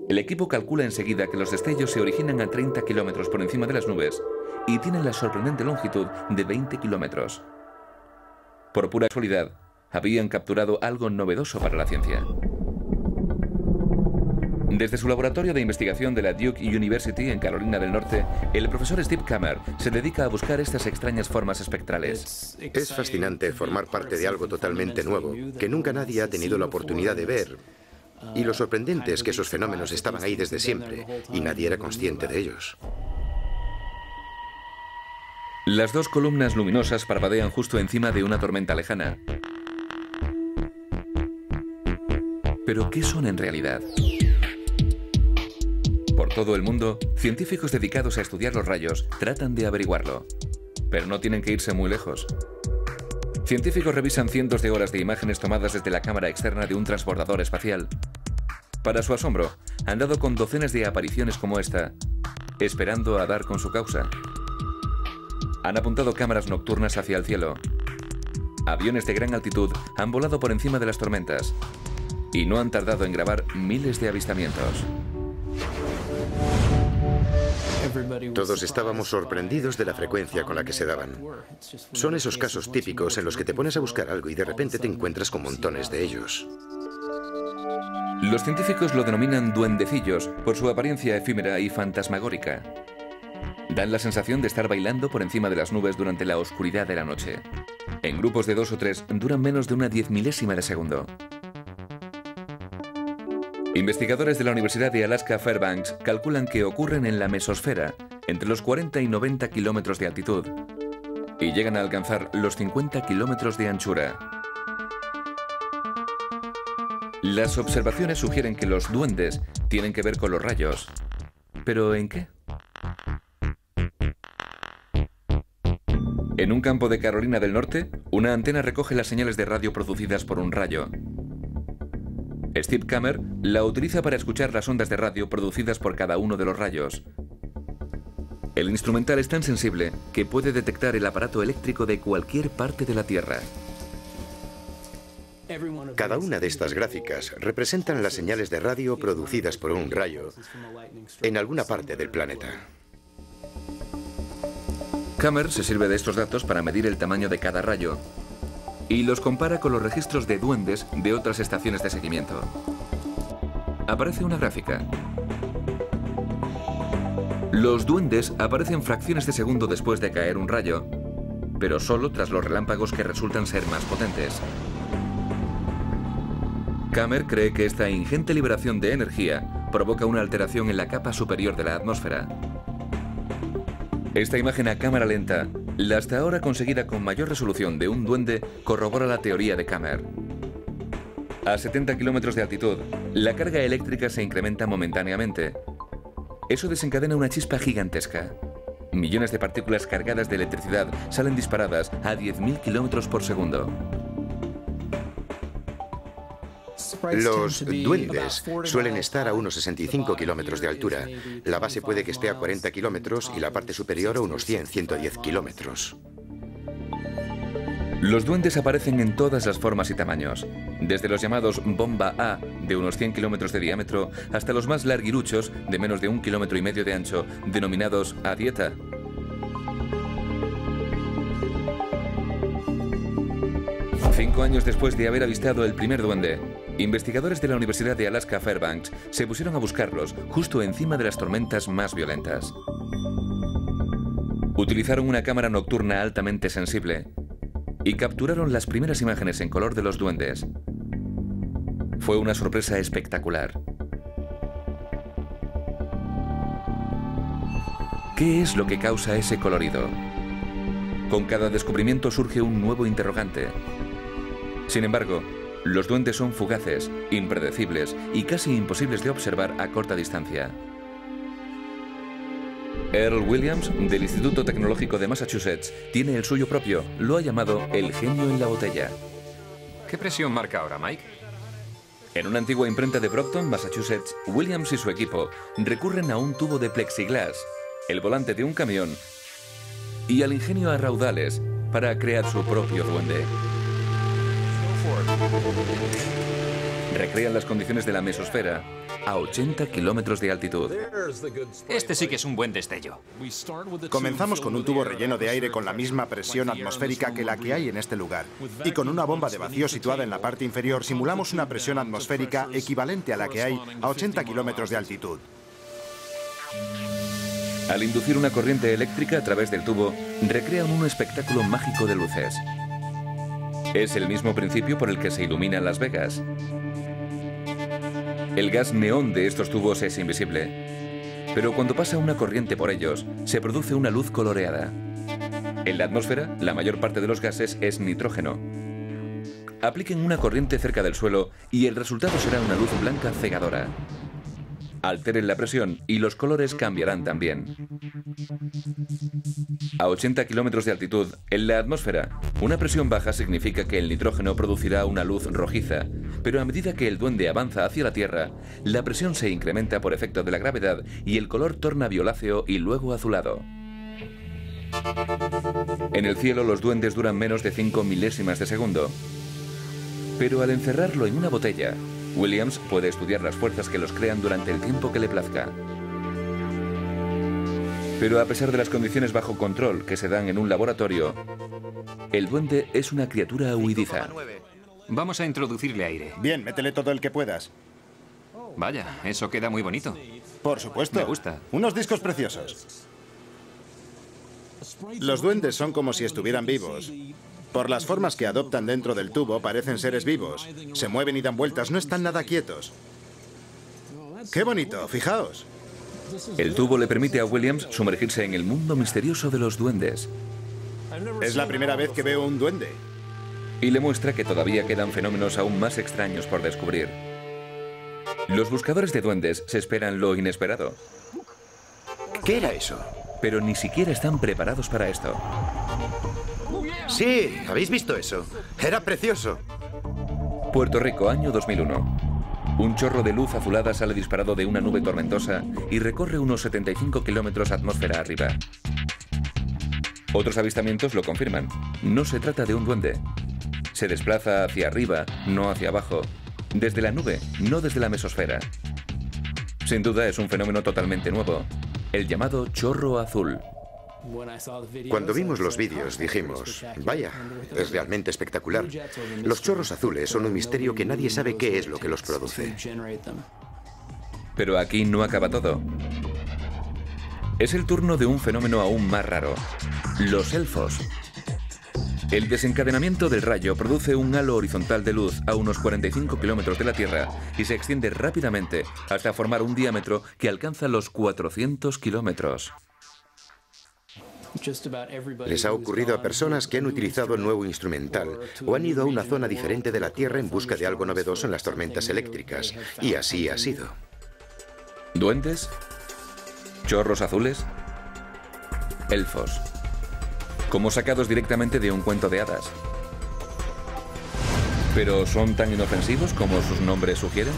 Speaker 1: El equipo calcula enseguida que los destellos se originan a 30 kilómetros por encima de las nubes y tienen la sorprendente longitud de 20 kilómetros. Por pura casualidad, habían capturado algo novedoso para la ciencia. Desde su laboratorio de investigación de la Duke University en Carolina del Norte, el profesor Steve Kammer se dedica a buscar estas extrañas formas espectrales.
Speaker 2: Es fascinante formar parte de algo totalmente nuevo, que nunca nadie ha tenido la oportunidad de ver. Y lo sorprendente es que esos fenómenos estaban ahí desde siempre, y nadie era consciente de ellos.
Speaker 1: Las dos columnas luminosas parpadean justo encima de una tormenta lejana. ¿Pero qué son en realidad? Por todo el mundo, científicos dedicados a estudiar los rayos tratan de averiguarlo, pero no tienen que irse muy lejos. Científicos revisan cientos de horas de imágenes tomadas desde la cámara externa de un transbordador espacial. Para su asombro, han dado con docenas de apariciones como esta, esperando a dar con su causa. Han apuntado cámaras nocturnas hacia el cielo. Aviones de gran altitud han volado por encima de las tormentas y no han tardado en grabar miles de avistamientos.
Speaker 2: Todos estábamos sorprendidos de la frecuencia con la que se daban. Son esos casos típicos en los que te pones a buscar algo y de repente te encuentras con montones de ellos.
Speaker 1: Los científicos lo denominan duendecillos por su apariencia efímera y fantasmagórica. Dan la sensación de estar bailando por encima de las nubes durante la oscuridad de la noche. En grupos de 2 o 3 duran menos de una 10.000ª de segundo. Investigadores de la Universidad de Alaska Fairbanks calculan que ocurren en la mesosfera, entre los 40 y 90 kilómetros de altitud, y llegan a alcanzar los 50 kilómetros de anchura. Las observaciones sugieren que los duendes tienen que ver con los rayos. ¿Pero en qué? En un campo de Carolina del Norte, una antena recoge las señales de radio producidas por un rayo. Steve Kammer la utiliza para escuchar las ondas de radio producidas por cada uno de los rayos. El instrumental es tan sensible que puede detectar el aparato eléctrico de cualquier parte de la Tierra.
Speaker 2: Cada una de estas gráficas representan las señales de radio producidas por un rayo en alguna parte del planeta.
Speaker 1: Kammer se sirve de estos datos para medir el tamaño de cada rayo y los compara con los registros de duendes de otras estaciones de seguimiento. Aparece una gráfica. Los duendes aparecen fracciones de segundo después de caer un rayo, pero solo tras los relámpagos que resultan ser más potentes. Kammer cree que esta ingente liberación de energía provoca una alteración en la capa superior de la atmósfera. Esta imagen a cámara lenta, la hasta ahora conseguida con mayor resolución de un duende, corrobora la teoría de Kammer. A 70 kilómetros de altitud, la carga eléctrica se incrementa momentáneamente. Eso desencadena una chispa gigantesca. Millones de partículas cargadas de electricidad salen disparadas a 10.000 kilómetros por segundo.
Speaker 2: Los duendes suelen estar a unos 65 kilómetros de altura. La base puede que esté a 40 kilómetros y la parte superior a unos 100-110 kilómetros.
Speaker 1: Los duendes aparecen en todas las formas y tamaños, desde los llamados bomba A, de unos 100 kilómetros de diámetro, hasta los más larguiruchos, de menos de 1,5 kilómetros de ancho, denominados A dieta. Cinco años después de haber avistado el primer duende, investigadores de la Universidad de Alaska Fairbanks se pusieron a buscarlos justo encima de las tormentas más violentas. Utilizaron una cámara nocturna altamente sensible y capturaron las primeras imágenes en color de los duendes. Fue una sorpresa espectacular. ¿Qué es lo que causa ese colorido? Con cada descubrimiento surge un nuevo interrogante. Sin embargo, los duendes son fugaces, impredecibles y casi imposibles de observar a corta distancia. Earl Williams, del Instituto Tecnológico de Massachusetts, tiene el suyo propio. Lo ha llamado el genio en la botella.
Speaker 3: ¿Qué presión marca ahora, Mike?
Speaker 1: En una antigua imprenta de Brockton, Massachusetts, Williams y su equipo recurren a un tubo de plexiglas, el volante de un camión y al ingenio a raudales para crear su propio duende. Recrean las condiciones de la mesosfera a 80 kilómetros de altitud.
Speaker 3: Este sí que es un buen destello.
Speaker 4: Comenzamos con un tubo relleno de aire con la misma presión atmosférica que la que hay en este lugar. Y con una bomba de vacío situada en la parte inferior simulamos una presión atmosférica equivalente a la que hay a 80 kilómetros de altitud.
Speaker 1: Al inducir una corriente eléctrica a través del tubo, recrean un espectáculo mágico de luces. Es el mismo principio por el que se ilumina Las Vegas. El gas neón de estos tubos es invisible, pero cuando pasa una corriente por ellos, se produce una luz coloreada. En la atmósfera, la mayor parte de los gases es nitrógeno. Apliquen una corriente cerca del suelo y el resultado será una luz blanca cegadora. Alteren la presión y los colores cambiarán también. A 80 kilómetros de altitud, en la atmósfera, una presión baja significa que el nitrógeno producirá una luz rojiza, pero a medida que el duende avanza hacia la Tierra, la presión se incrementa por efecto de la gravedad y el color torna violáceo y luego azulado. En el cielo los duendes duran menos de 5 milésimas de segundo, pero al encerrarlo en una botella, Williams puede estudiar las fuerzas que los crean durante el tiempo que le plazca. Pero a pesar de las condiciones bajo control que se dan en un laboratorio, el duende es una criatura huidiza.
Speaker 3: Vamos a introducirle aire.
Speaker 4: Bien, métele todo el que puedas.
Speaker 3: Vaya, eso queda muy bonito.
Speaker 4: Por supuesto.
Speaker 3: Me gusta.
Speaker 4: Unos discos preciosos. Los duendes son como si estuvieran vivos. Por las formas que adoptan dentro del tubo, parecen seres vivos. Se mueven y dan vueltas, no están nada quietos. ¡Qué bonito! Fijaos.
Speaker 1: El tubo le permite a Williams sumergirse en el mundo misterioso de los duendes.
Speaker 4: Es la primera vez que veo un duende.
Speaker 1: Y le muestra que todavía quedan fenómenos aún más extraños por descubrir. Los buscadores de duendes se esperan lo inesperado.
Speaker 2: ¿Qué era eso?
Speaker 1: Pero ni siquiera están preparados para esto.
Speaker 2: Sí, ¿habéis visto eso? Era precioso.
Speaker 1: Puerto Rico, año 2001. Un chorro de luz azulada sale disparado de una nube tormentosa y recorre unos 75 kilómetros atmósfera arriba. Otros avistamientos lo confirman. No se trata de un duende. Se desplaza hacia arriba, no hacia abajo. Desde la nube, no desde la mesosfera. Sin duda es un fenómeno totalmente nuevo, el llamado chorro azul.
Speaker 2: Cuando vimos los vídeos dijimos, vaya, es realmente espectacular. Los chorros azules son un misterio que nadie sabe qué es lo que los produce.
Speaker 1: Pero aquí no acaba todo. Es el turno de un fenómeno aún más raro, los elfos. El desencadenamiento del rayo produce un halo horizontal de luz a unos 45 kilómetros de la Tierra y se extiende rápidamente hasta formar un diámetro que alcanza los 400 kilómetros.
Speaker 2: Les ha ocurrido a personas que han utilizado el nuevo instrumental o han ido a una zona diferente de la Tierra en busca de algo novedoso en las tormentas eléctricas. Y así ha sido.
Speaker 1: ¿Duendes? ¿Chorros azules? Elfos. Como sacados directamente de un cuento de hadas. ¿Pero son tan inofensivos como sus nombres sugieren?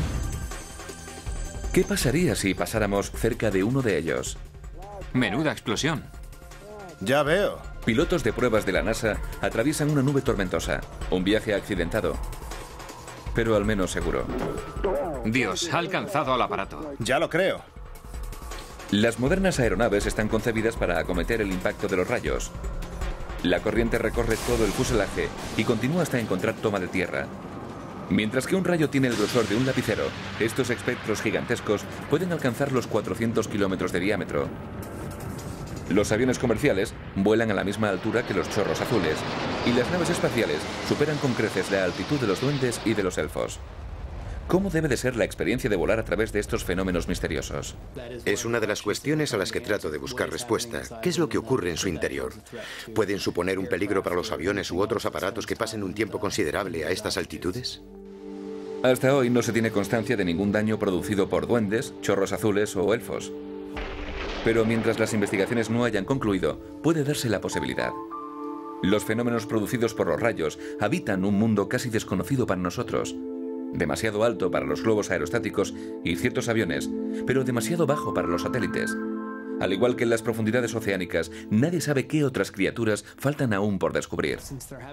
Speaker 1: ¿Qué pasaría si pasáramos cerca de uno de ellos?
Speaker 3: Menuda explosión.
Speaker 4: Ya veo.
Speaker 1: Pilotos de pruebas de la NASA atraviesan una nube tormentosa. Un viaje accidentado, pero al menos seguro.
Speaker 3: Dios, ha alcanzado al aparato.
Speaker 4: Ya lo creo.
Speaker 1: Las modernas aeronaves están concebidas para acometer el impacto de los rayos. La corriente recorre todo el fuselaje y continúa hasta encontrar toma de tierra. Mientras que un rayo tiene el grosor de un lapicero, estos espectros gigantescos pueden alcanzar los 400 kilómetros de diámetro. Los aviones comerciales vuelan a la misma altura que los chorros azules, y las naves espaciales superan con creces la altitud de los duendes y de los elfos. ¿Cómo debe de ser la experiencia de volar a través de estos fenómenos misteriosos?
Speaker 2: Es una de las cuestiones a las que trato de buscar respuesta. ¿Qué es lo que ocurre en su interior? ¿Pueden suponer un peligro para los aviones u otros aparatos que pasen un tiempo considerable a estas altitudes?
Speaker 1: Hasta hoy no se tiene constancia de ningún daño producido por duendes, chorros azules o elfos. Pero mientras las investigaciones no hayan concluido, puede darse la posibilidad. Los fenómenos producidos por los rayos habitan un mundo casi desconocido para nosotros. Demasiado alto para los globos aerostáticos y ciertos aviones, pero demasiado bajo para los satélites. Al igual que en las profundidades oceánicas, nadie sabe qué otras criaturas faltan aún por descubrir.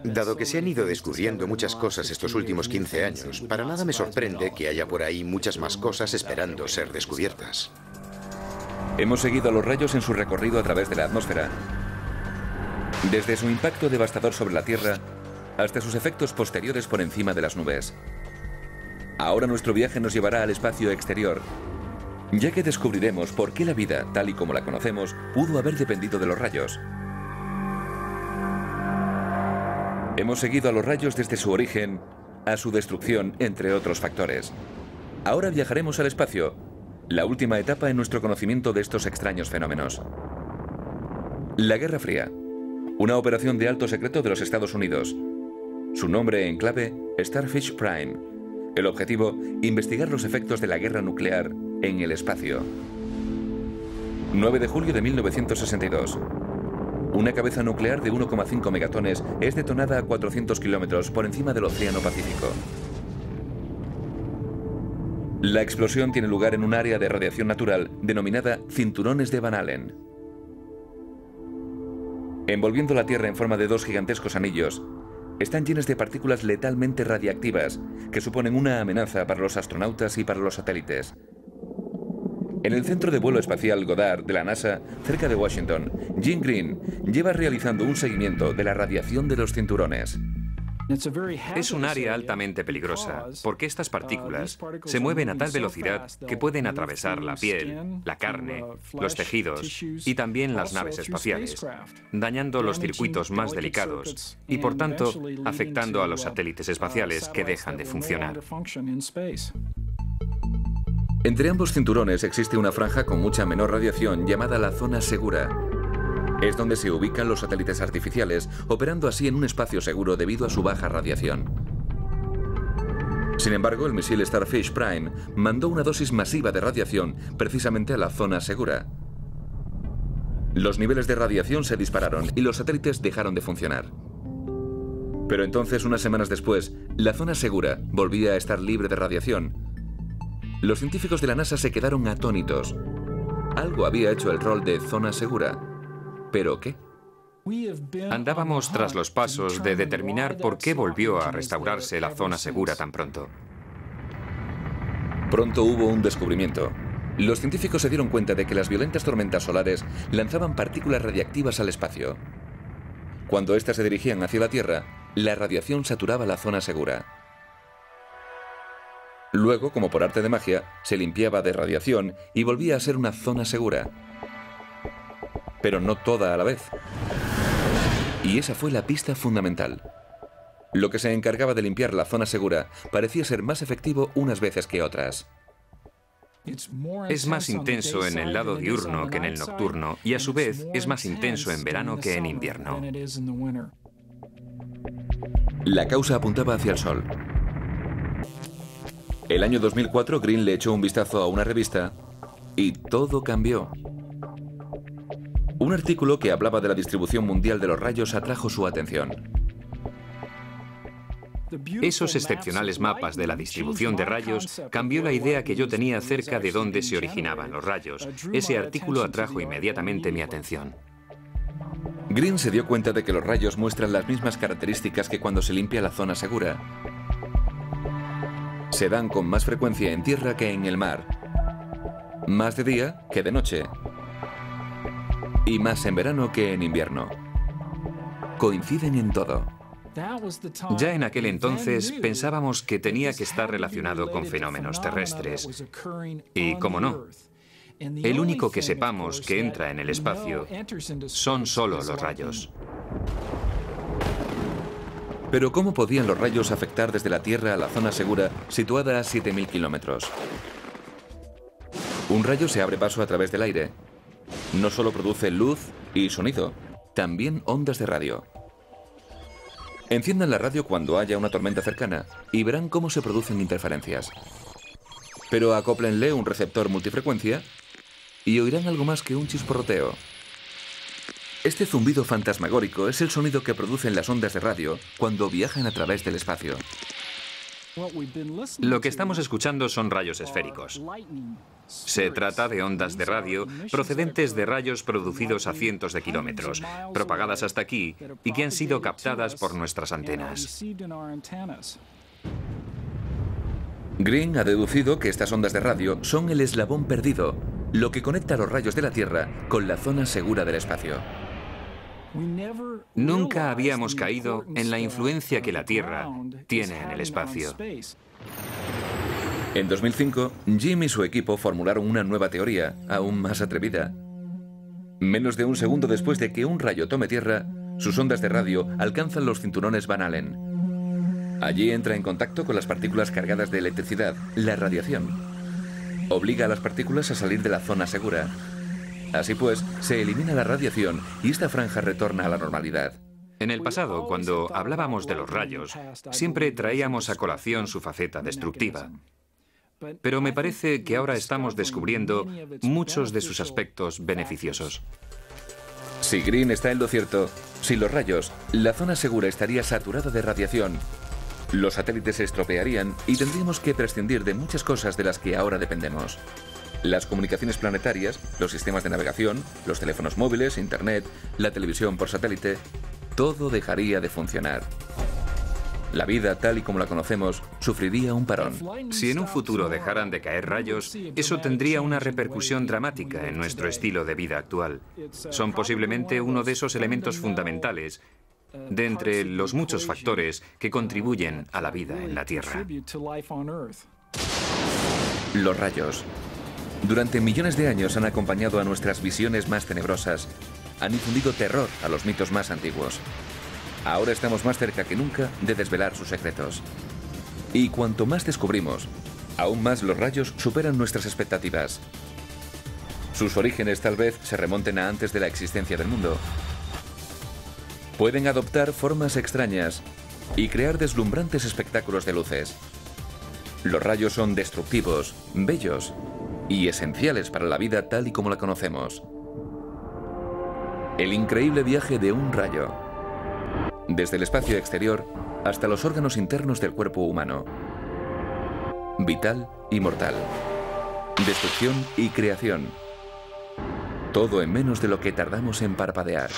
Speaker 2: Dado que se han ido descubriendo muchas cosas estos últimos 15 años, para nada me sorprende que haya por ahí muchas más cosas esperando ser descubiertas.
Speaker 1: Hemos seguido a los rayos en su recorrido a través de la atmósfera. Desde su impacto devastador sobre la Tierra hasta sus efectos posteriores por encima de las nubes. Ahora nuestro viaje nos llevará al espacio exterior, ya que descubriremos por qué la vida, tal y como la conocemos, pudo haber dependido de los rayos. Hemos seguido a los rayos desde su origen a su destrucción, entre otros factores. Ahora viajaremos al espacio, la última etapa en nuestro conocimiento de estos extraños fenómenos. La Guerra Fría, una operación de alto secreto de los Estados Unidos. Su nombre en clave, Starfish Prime. El objetivo, investigar los efectos de la guerra nuclear en el espacio. 9 de julio de 1962. Una cabeza nuclear de 1,5 megatones es detonada a 400 kilómetros por encima del Océano Pacífico. La explosión tiene lugar en un área de radiación natural denominada cinturones de Van Allen. Envolviendo la Tierra en forma de dos gigantescos anillos, están llenas de partículas letalmente radiactivas que suponen una amenaza para los astronautas y para los satélites. En el Centro de Vuelo Espacial Goddard de la NASA, cerca de Washington, Jim Green lleva realizando un seguimiento de la radiación de los cinturones.
Speaker 3: Es un área altamente peligrosa porque estas partículas se mueven a tal velocidad que pueden atravesar la piel, la carne, los tejidos y también las naves espaciales, dañando los circuitos más delicados y, por tanto, afectando a los satélites espaciales que dejan de funcionar.
Speaker 1: Entre ambos cinturones existe una franja con mucha menor radiación llamada la zona segura. Es donde se ubican los satélites artificiales, operando así en un espacio seguro debido a su baja radiación. Sin embargo, el misil Starfish Prime mandó una dosis masiva de radiación precisamente a la zona segura. Los niveles de radiación se dispararon y los satélites dejaron de funcionar. Pero entonces, unas semanas después, la zona segura volvía a estar libre de radiación. Los científicos de la NASA se quedaron atónitos. Algo había hecho el rol de zona segura. ¿Pero qué?
Speaker 3: Andábamos tras los pasos de determinar por qué volvió a restaurarse la zona segura tan pronto.
Speaker 1: Pronto hubo un descubrimiento. Los científicos se dieron cuenta de que las violentas tormentas solares lanzaban partículas radiactivas al espacio. Cuando éstas se dirigían hacia la Tierra, la radiación saturaba la zona segura. Luego, como por arte de magia, se limpiaba de radiación y volvía a ser una zona segura. Pero no toda a la vez. Y esa fue la pista fundamental. Lo que se encargaba de limpiar la zona segura parecía ser más efectivo unas veces que otras.
Speaker 3: Es más intenso en el lado diurno que en el nocturno y a su vez es más intenso en verano que en invierno.
Speaker 1: La causa apuntaba hacia el Sol. El año 2004, Green le echó un vistazo a una revista y todo cambió. Un artículo que hablaba de la distribución mundial de los rayos atrajo su atención.
Speaker 3: Esos excepcionales mapas de la distribución de rayos cambió la idea que yo tenía acerca de dónde se originaban los rayos. Ese artículo atrajo inmediatamente mi atención.
Speaker 1: Green se dio cuenta de que los rayos muestran las mismas características que cuando se limpia la zona segura. Se dan con más frecuencia en tierra que en el mar. Más de día que de noche. Y más en verano que en invierno. Coinciden en todo.
Speaker 3: Ya en aquel entonces pensábamos que tenía que estar relacionado con fenómenos terrestres. Y cómo no, el único que sepamos que entra en el espacio son solo los rayos.
Speaker 1: Pero ¿cómo podían los rayos afectar desde la Tierra a la zona segura situada a 7.000 kilómetros? Un rayo se abre paso a través del aire. No solo produce luz y sonido, también ondas de radio. Enciendan la radio cuando haya una tormenta cercana y verán cómo se producen interferencias. Pero acóplenle un receptor multifrecuencia y oirán algo más que un chisporroteo. Este zumbido fantasmagórico es el sonido que producen las ondas de radio cuando viajan a través del espacio.
Speaker 3: Lo que estamos escuchando son rayos esféricos. Se trata de ondas de radio procedentes de rayos producidos a cientos de kilómetros, propagadas hasta aquí y que han sido captadas por nuestras antenas.
Speaker 1: Green ha deducido que estas ondas de radio son el eslabón perdido, lo que conecta los rayos de la Tierra con la zona segura del espacio.
Speaker 3: Nunca habíamos caído en la influencia que la Tierra tiene en el espacio.
Speaker 1: En 2005, Jim y su equipo formularon una nueva teoría, aún más atrevida. Menos de un segundo después de que un rayo tome tierra, sus ondas de radio alcanzan los cinturones Van Allen. Allí entra en contacto con las partículas cargadas de electricidad, la radiación. Obliga a las partículas a salir de la zona segura. Así pues, se elimina la radiación y esta franja retorna a la normalidad.
Speaker 3: En el pasado, cuando hablábamos de los rayos, siempre traíamos a colación su faceta destructiva. Pero me parece que ahora estamos descubriendo muchos de sus aspectos beneficiosos.
Speaker 1: Si Green está en lo cierto, sin los rayos, la zona segura estaría saturada de radiación. Los satélites se estropearían y tendríamos que prescindir de muchas cosas de las que ahora dependemos. Las comunicaciones planetarias, los sistemas de navegación, los teléfonos móviles, internet, la televisión por satélite, todo dejaría de funcionar. La vida, tal y como la conocemos, sufriría un parón.
Speaker 3: Si en un futuro dejaran de caer rayos, eso tendría una repercusión dramática en nuestro estilo de vida actual. Son posiblemente uno de esos elementos fundamentales de entre los muchos factores que contribuyen a la vida en la Tierra.
Speaker 1: Los rayos. Durante millones de años han acompañado a nuestras visiones más tenebrosas. Han infundido terror a los mitos más antiguos. Ahora estamos más cerca que nunca de desvelar sus secretos. Y cuanto más descubrimos, aún más los rayos superan nuestras expectativas. Sus orígenes tal vez se remonten a antes de la existencia del mundo. Pueden adoptar formas extrañas y crear deslumbrantes espectáculos de luces. Los rayos son destructivos, bellos y esenciales para la vida tal y como la conocemos. El increíble viaje de un rayo. Desde el espacio exterior hasta los órganos internos del cuerpo humano. Vital y mortal. Destrucción y creación. Todo en menos de lo que tardamos en parpadear.